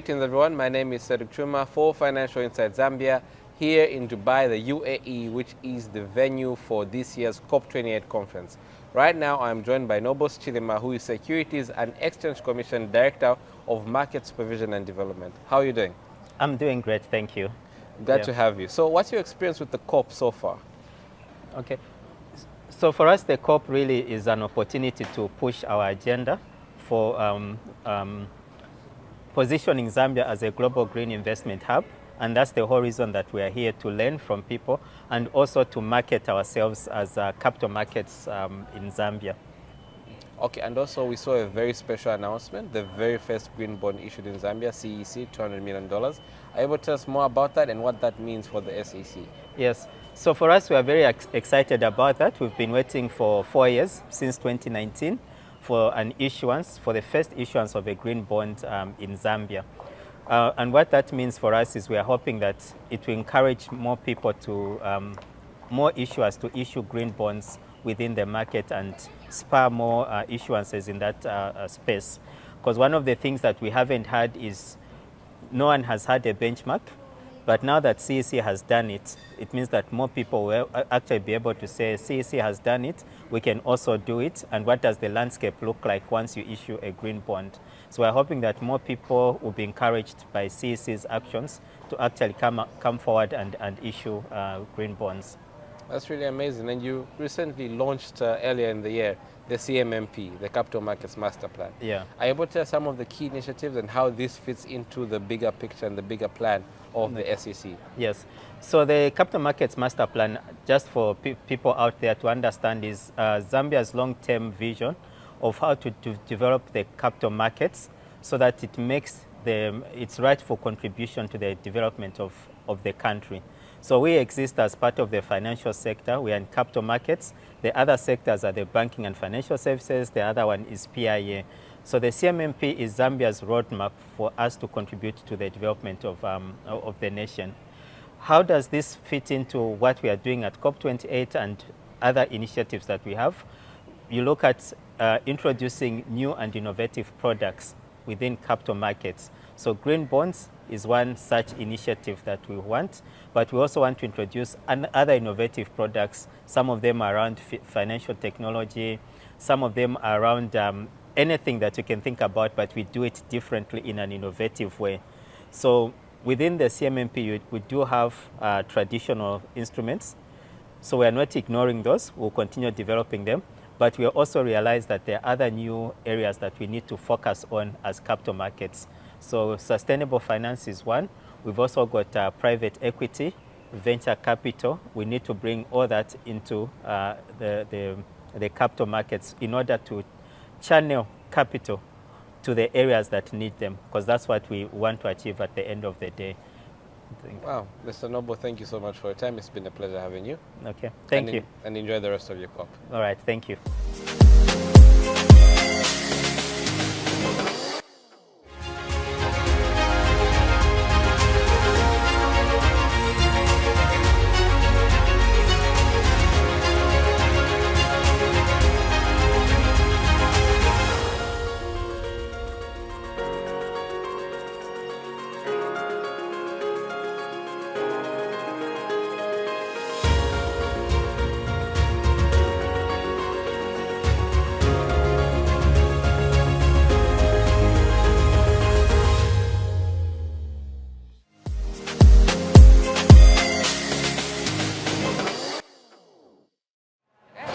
Greetings everyone, my name is Cedric Chuma for Financial Insight Zambia here in Dubai, the UAE, which is the venue for this year's COP28 conference. Right now I'm joined by Nonde Sichilima, who is Securities and Exchange Commission Director of Market Supervision and Development. How are you doing? I'm doing great, thank you. Glad to have you. So what's your experience with the COP so far? Okay, so for us the COP really is an opportunity to push our agenda for positioning Zambia as a global green investment hub, and that's the whole reason that we are here, to learn from people and also to market ourselves as capital markets in Zambia. Okay, and also we saw a very special announcement, the very first green bond issued in Zambia, CEC, $200 million. Are you able to tell us more about that and what that means for the SEC? Yes, so for us we are very excited about that. We've been waiting for 4 years, since 2019, for an issuance, for the first issuance of a green bond in Zambia. And what that means for us is we are hoping that it will encourage more people to, more issuers to issue green bonds within the market and spur more issuances in that space. Because one of the things that we haven't had is no one has had a benchmark, but now that CEC has done it, it means that more people will actually be able to say CEC has done it, we can also do it, and what does the landscape look like once you issue a green bond. So we're hoping that more people will be encouraged by CEC's actions to actually come forward and issue green bonds. That's really amazing. And you recently launched earlier in the year the CMMP, the Capital Markets Master Plan. Yeah. Are you able to tell some of the key initiatives and how this fits into the bigger picture and the bigger plan of the SEC? Yes. So the Capital Markets Master Plan, just for people out there to understand, is Zambia's long-term vision of how to develop the capital markets so that it makes its rightful contribution to the development of the country. So we exist as part of the financial sector. We are in capital markets. The other sectors are the banking and financial services. The other one is PIA. So the CMMP is Zambia's roadmap for us to contribute to the development of the nation. How does this fit into what we are doing at COP28 and other initiatives that we have? You look at introducing new and innovative products within capital markets. So green bonds is one such initiative that we want, but we also want to introduce other innovative products. Some of them are around financial technology, some of them are around anything that you can think about, but we do it differently in an innovative way. So within the CMMP, we do have traditional instruments. So we are not ignoring those, we'll continue developing them, but we also realize that there are other new areas that we need to focus on as capital markets. So sustainable finance is one. We've also got private equity, venture capital. We need to bring all that into the capital markets in order to channel capital to the areas that need them, because that's what we want to achieve at the end of the day. Wow, Mr. Nonde, thank you so much for your time. It's been a pleasure having you. Okay, thank you. And enjoy the rest of your COP. All right, thank you.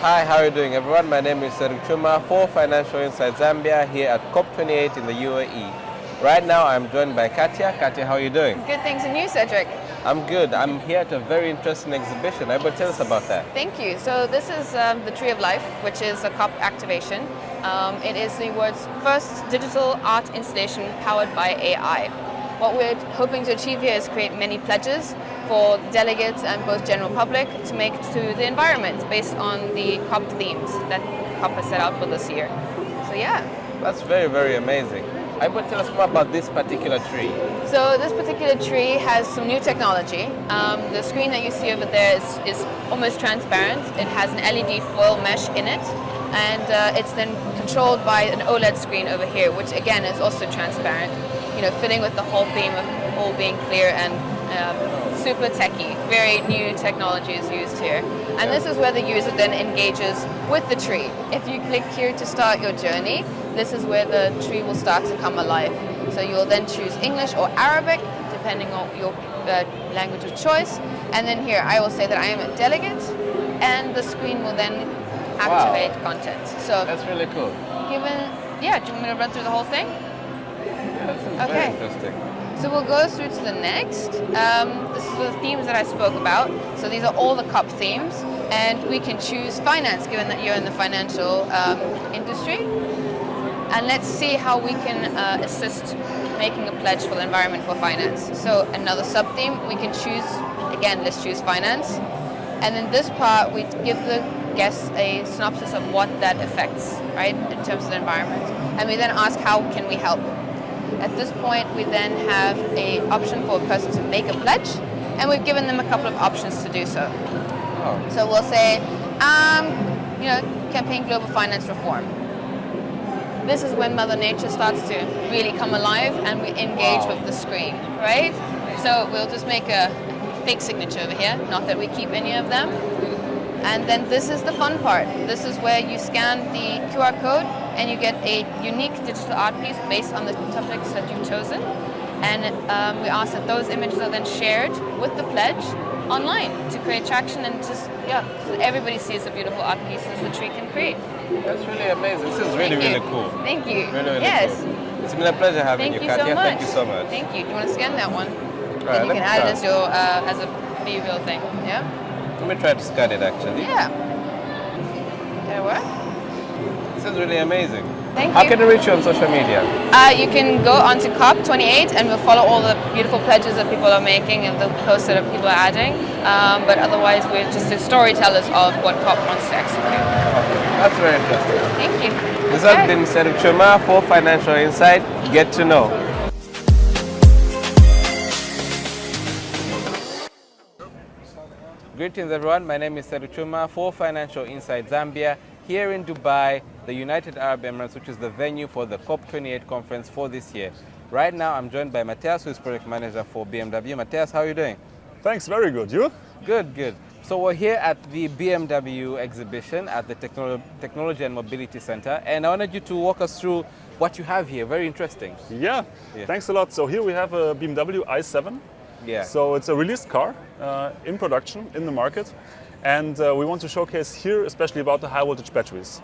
Hi, how are you doing everyone? My name is Cedric Chuma for Financial Insight Zambia here at COP28 in the UAE. Right now I'm joined by Katja. Katja, how are you doing? Good, thanks. And you, Cedric? I'm good. I'm here at a very interesting exhibition. Are you able to tell us about that? Thank you. So this is the Tree of Life, which is a COP activation. It is the world's first digital art installation powered by AI. What we're hoping to achieve here is create many pledges for delegates and both general public to make to the environment based on the COP themes that COP has set out for this year. So yeah. That's very, very amazing. I would tell us more about this particular tree. So this particular tree has some new technology. The screen that you see over there is almost transparent. It has an LED foil mesh in it, and it's then controlled by an OLED screen over here, which again is also transparent. fitting with the whole theme of all being clear and super techy. Very new technology is used here. And this is where the user then engages with the tree. If you click here to start your journey, this is where the tree will start to come alive. So you'll then choose English or Arabic, depending on your language of choice. And then here, I will say that I am a delegate, and the screen will then activate content. So That's really cool. do you want me to run through the whole thing? That's very interesting. So we'll go through to the next. This is the themes that I spoke about. So these are all the COP themes, and we can choose finance, given that you're in the financial industry. And let's see how we can assist making a pledge for the environment for finance. So another sub-theme, we can choose, again, let's choose finance. And in this part, we give the guests a synopsis of what that affects, right, in terms of the environment. And we then ask, how can we help? At this point, we then have an option for a person to make a pledge, and we've given them a couple of options to do so. Oh. So we'll say, campaign global finance reform. This is when Mother Nature starts to really come alive and we engage with the screen, right? So we'll just make a fake signature over here, not that we keep any of them. And then this is the fun part. This is where you scan the QR code and you get a unique digital art piece based on the topics that you've chosen. And we ask that those images are then shared with the pledge online to create traction and just, so everybody sees the beautiful art pieces the tree can create. That's really amazing. This is really cool. Thank you. Really yes. cool. It's been a pleasure having you, Katja. So much. Thank you so much. Thank you. Do you want to scan that one? Right, Then you can add it as your as a visual thing. Yeah. Let me try to scan it actually. Yeah. Did it work? This is really amazing. Thank How you. can I reach you on social media? You can go onto COP28 and we'll follow all the beautiful pledges that people are making and the posts that people are adding. But otherwise, we're just the storytellers of what COP wants to execute. Okay. That's very interesting. Thank you. This has been Seruk Chuma for Financial Insight. Get to know. Greetings everyone, my name is Seruk Chuma for Financial Insight Zambia, here in Dubai, the United Arab Emirates, which is the venue for the COP28 conference for this year. Right now I'm joined by Matthias, who is project manager for BMW. Matthias, how are you doing? Thanks, very good. You? Good, good. So we're here at the BMW exhibition at the Technology and Mobility Center, and I wanted you to walk us through what you have here. Very interesting. Yeah, thanks a lot. So here we have a BMW i7. Yeah. So it's a released car in production, in the market. And we want to showcase here especially about the high voltage batteries.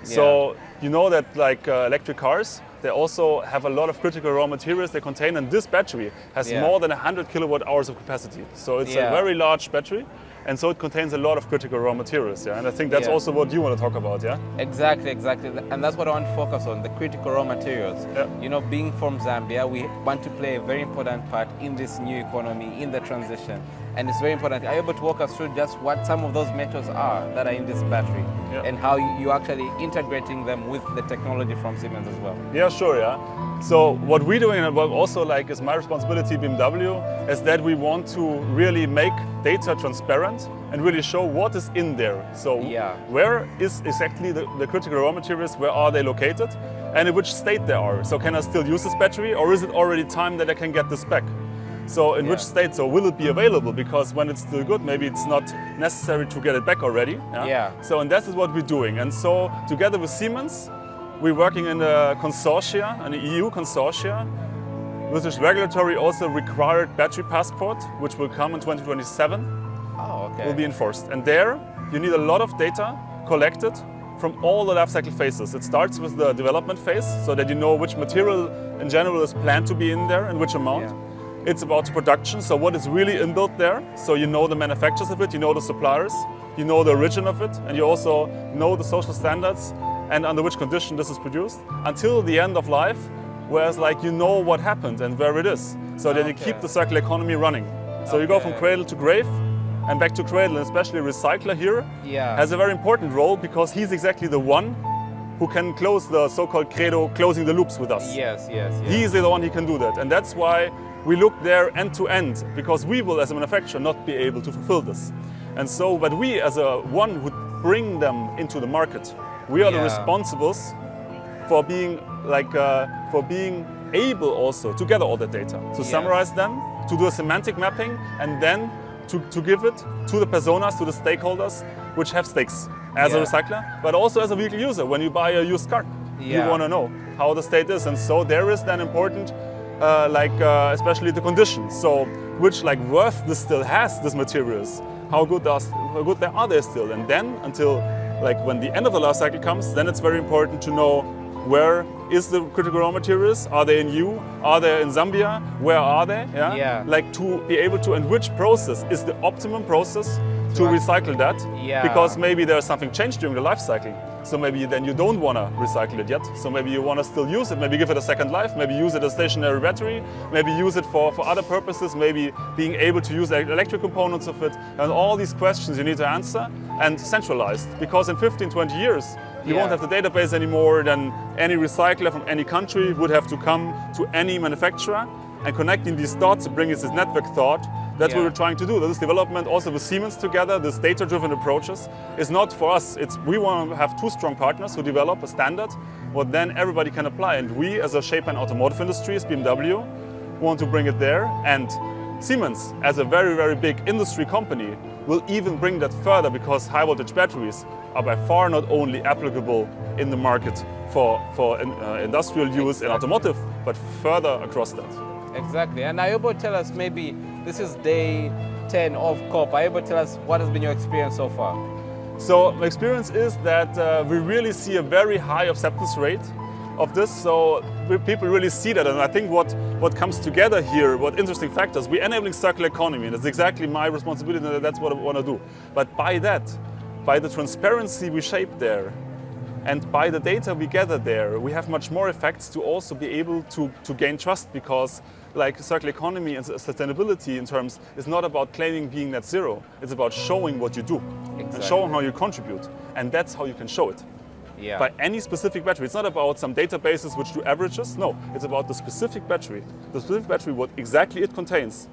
So you know that like electric cars, they also have a lot of critical raw materials they contain, and this battery has more than 100 kilowatt hours of capacity. So it's a very large battery, and so it contains a lot of critical raw materials. And I think that's also what you want to talk about, Exactly. And that's what I want to focus on, the critical raw materials. You know, being from Zambia, we want to play a very important part in this new economy, in the transition. And it's very important. Are you able to walk us through just what some of those metals are that are in this battery and how you're actually integrating them with the technology from Siemens as well? Yeah, sure, So what we're doing, and what also like is my responsibility, BMW, is that we want to really make data transparent and really show what is in there. So where is exactly the critical raw materials, where are they located, and in which state they are. So can I still use this battery, or is it already time that I can get this back? So in which state, so will it be available? Because when it's still good, maybe it's not necessary to get it back already. So, and that is what we're doing. And so together with Siemens, we're working in a consortia, an EU consortia, with this regulatory also required battery passport, which will come in 2027, will be enforced. And there, you need a lot of data collected from all the life cycle phases. It starts with the development phase, so that you know which material in general is planned to be in there and which amount. It's about production, so what is really inbuilt there. So you know the manufacturers of it, you know the suppliers, you know the origin of it, and you also know the social standards and under which condition this is produced, until the end of life, whereas like you know what happened and where it is, so that you keep the circular economy running. So you go from cradle to grave and back to cradle, and especially a recycler here has a very important role, because he's exactly the one who can close the so-called credo, closing the loops with us. He's the one who can do that, and that's why we look there end to end, because we will as a manufacturer not be able to fulfill this. And so, but we as a one who bring them into the market, we are the responsibles for being like, for being able also to gather all the data, to summarize them, to do a semantic mapping, and then to give it to the personas, to the stakeholders, which have stakes as a recycler, but also as a vehicle user. When you buy a used car, you want to know how the state is, and so there is then important, especially the conditions. So, which worth this still has, this materials, how good are they still, and then until when the end of the life cycle comes, then it's very important to know where is the critical raw materials, are they in EU, are they in Zambia, where are they, to be able to, and which process is the optimum process to recycle that, because maybe there's something changed during the life cycle. So maybe then you don't want to recycle it yet. So maybe you want to still use it, maybe give it a second life, maybe use it as a stationary battery, maybe use it for other purposes, maybe being able to use electric components of it. And all these questions you need to answer and centralized. Because in 15, 20 years, you won't have the database anymore, then any recycler from any country would have to come to any manufacturer and connecting these dots, bringing this network thought. That's what we're trying to do. This development also with Siemens together, this data-driven approaches, is not for us. We want to have two strong partners who develop a standard, what then everybody can apply. And we, as a shape and automotive industry, as BMW, want to bring it there. And Siemens, as a very, very big industry company, will even bring that further, because high voltage batteries are by far not only applicable in the market for industrial use and automotive, but further across that. Exactly. And are you able to tell us, maybe this is day 10 of COP, are you able to tell us what has been your experience so far? So my experience is that we really see a very high acceptance rate of this. So people really see that. And I think what comes together here, what interesting factors, we're enabling circular economy, and that's exactly my responsibility, and that's what I want to do. But by that, by the transparency we shape there, and by the data we gather there, we have much more effects to also be able to gain trust, because circular economy and sustainability in terms is not about claiming being net zero. It's about showing what you do and showing how you contribute. And that's how you can show it. By any specific battery. It's not about some databases which do averages. No, it's about the specific battery. The specific battery, what exactly it contains,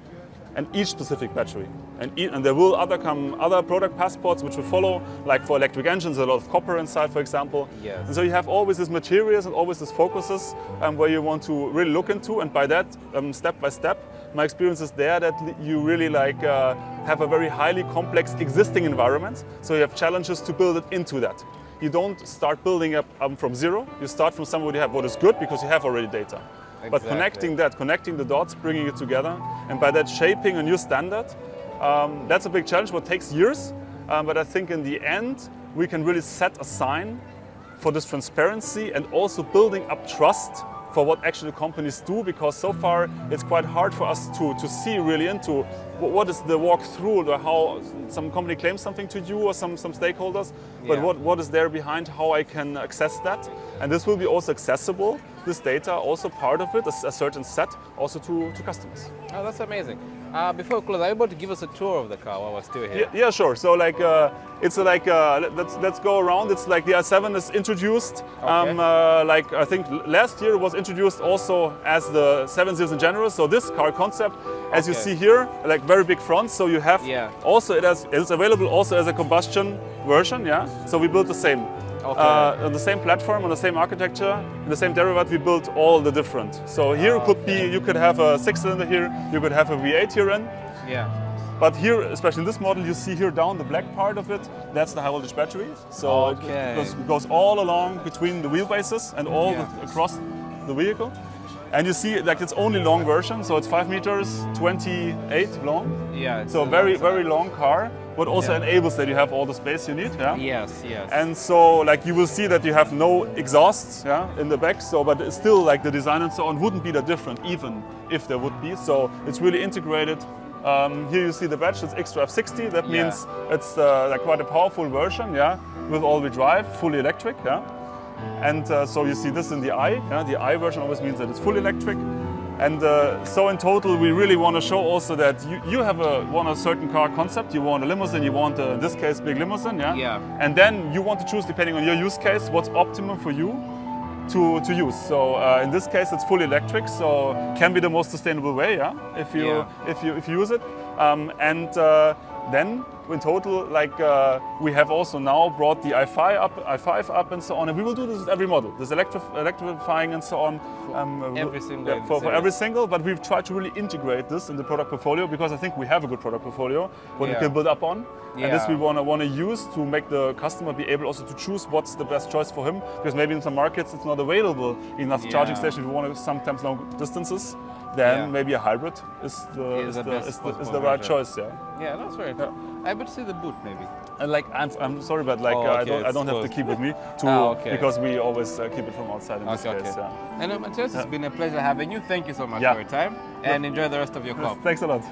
and each specific battery. And there will come other product passports which will follow, like for electric engines, a lot of copper inside, for example. And so you have always these materials and always these focuses where you want to really look into, and by that, step by step, my experience is there that you really have a very highly complex existing environment. So you have challenges to build it into that. You don't start building up from zero. You start from somewhere you have what is good, because you have already data. But connecting the dots, bringing it together, and by that shaping a new standard, that's a big challenge, what takes years. But I think in the end, we can really set a sign for this transparency and also building up trust for what actually companies do, because so far it's quite hard for us to see really into what is the walkthrough, or how some company claims something to you or some stakeholders, but what is there behind, how I can access that. And this will be also accessible, this data, also part of it, a certain set, also to customers. Oh, that's amazing. Before we close, are you able to give us a tour of the car while we're still here? Yeah, sure. So it's let's go around. It's like the i7 is introduced. I think last year it was introduced also as the 7 Series in general. So this car concept, as you see here, very big fronts. So you have also it's available also as a combustion version. So we built the same. On the same platform, on the same architecture, in the same derivative, we built all the different. So here could be, you could have a 6-cylinder here, you could have a V8 here in. But here, especially in this model, you see here down the black part of it, that's the high voltage battery. So it goes all along between the wheelbases and all across the vehicle. And you see it's only long version, so it's 5 meters 28 long. So very, very long car, but also enables that you have all the space you need. Yes. And so you will see that you have no exhausts in the back, so but still the design and so on wouldn't be that different, even if there would be. So it's really integrated. Here you see the badge, it's X-Drive 60. That means it's quite a powerful version, with all-wheel drive, fully electric. And so you see this in the I. The I version always means that it's fully electric. And so in total, we really want to show also that you want a certain car concept. You want a limousine, you want, in this case, big limousine. And then you want to choose, depending on your use case, what's optimum for you to use. So in this case, it's fully electric, so can be the most sustainable way, if you use it. Then in total, like we have also now brought the i5 up and so on, and we will do this with every model, this electrifying and so on. Every single for every single, but we've tried to really integrate this in the product portfolio because I think we have a good product portfolio what we can build up on, and this we want to use to make the customer be able also to choose what's the best choice for him, because maybe in some markets it's not available enough charging stations. We want to sometimes long distances. Then maybe a hybrid is the right choice. Yeah, that's very true. I would see the boot maybe. And like I'm sorry, but like I don't have to keep with me because we always keep it from outside in this case. Yeah. And Matthias, it's been a pleasure having you. Thank you so much for your time, and enjoy the rest of your COP. Thanks a lot.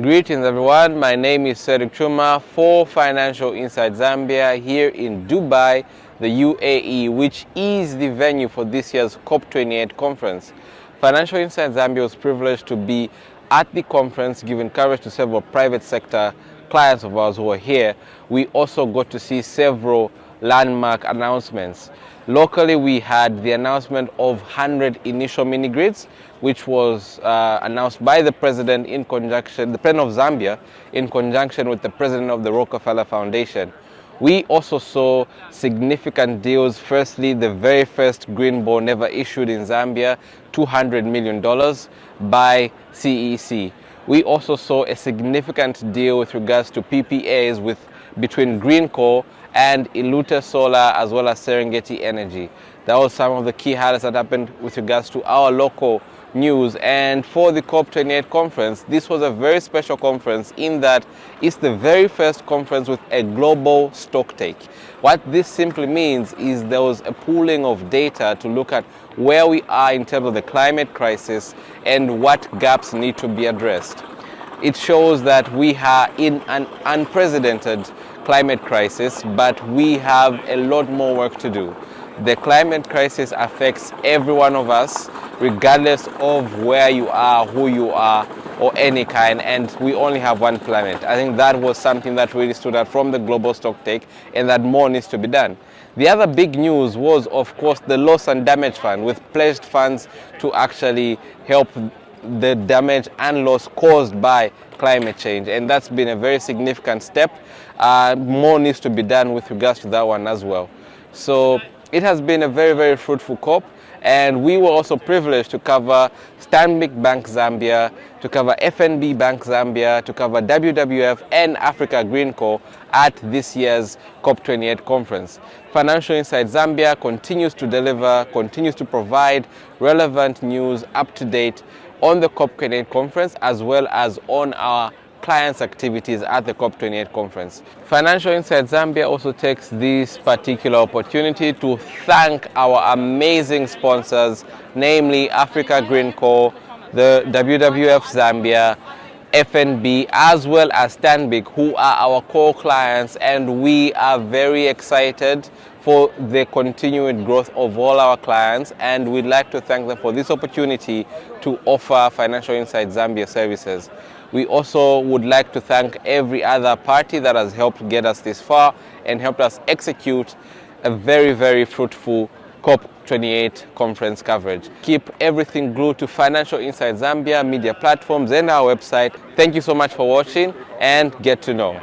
Greetings everyone, my name is Cedric Chuma for Financial Insight Zambia here in Dubai, the UAE, which is the venue for this year's COP28 conference. Financial Insight Zambia was privileged to be at the conference, giving coverage to several private sector clients of ours who are here. We also got to see several landmark announcements. Locally, we had the announcement of 100 initial mini grids, which was announced by the president in conjunction, the president of Zambia, in conjunction with the president of the Rockefeller Foundation. We also saw significant deals. Firstly, the very first green bond ever issued in Zambia, $200 million by CEC. We also saw a significant deal with regards to PPAs between Greencore and Ilute Solar as well as Serengeti Energy. That was some of the key highlights that happened with regards to our local news. And for the COP28 conference, this was a very special conference in that it's the very first conference with a global stock take. What this simply means is there was a pooling of data to look at where we are in terms of the climate crisis and what gaps need to be addressed. It shows that we are in an unprecedented climate crisis, but we have a lot more work to do. The climate crisis affects every one of us, regardless of where you are, who you are, or any kind, and we only have one planet. I think that was something that really stood out from the global stock take, and that more needs to be done. The other big news was, of course, the loss and damage fund, with pledged funds to actually help the damage and loss caused by climate change, and that's been a very significant step. More needs to be done with regards to that one as well. So it has been a very, very fruitful COP, and we were also privileged to cover Stanbic Bank Zambia, to cover FNB Bank Zambia, to cover WWF and Africa Green Co at this year's COP28 conference. Financial Insight Zambia continues to deliver, continues to provide relevant news up to date on the COP28 conference as well as on our clients' activities at the COP28 conference. Financial Insight Zambia also takes this particular opportunity to thank our amazing sponsors, namely Africa Green Co, the WWF Zambia, FNB, as well as Stanbic, who are our core clients, and we are very excited for the continued growth of all our clients, and we'd like to thank them for this opportunity to offer Financial Insight Zambia services. We also would like to thank every other party that has helped get us this far and helped us execute a very, very fruitful COP28 conference coverage. Keep everything glued to Financial Insight Zambia media platforms and our website. Thank you so much for watching, and get to know.